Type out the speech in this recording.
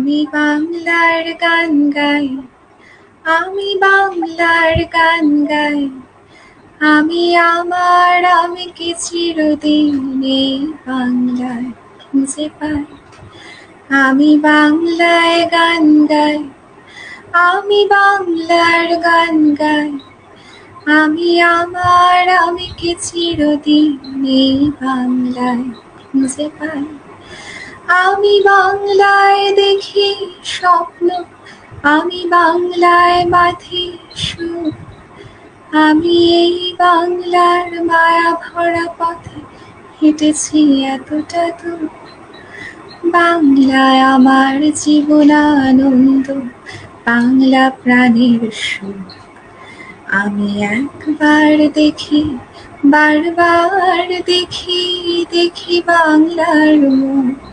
আমি বাংলার গান গাই, আমি বাংলার গান গাই, আমি আমার আমিকে চিরদিন এই বাংলায় খুঁজে পাই। আমি বাংলায় গান গাই, আমি বাংলার গান গাই, আমি আমার আমিকে চিরদিন এই বাংলায় খুঁজে পাই। আমি বাংলায় দেখি স্বপ্ন, আমি বাংলায় বাঁধি সুর, আমি এই বাংলার মায়া ভরা পথে হেঁটেছি এতটা দূর। বাংলায় আমার জীবনানন্দ, বাংলা প্রাণের সুর। আমি একবার দেখি, বারবার দেখি, দেখি বাংলার মুখ।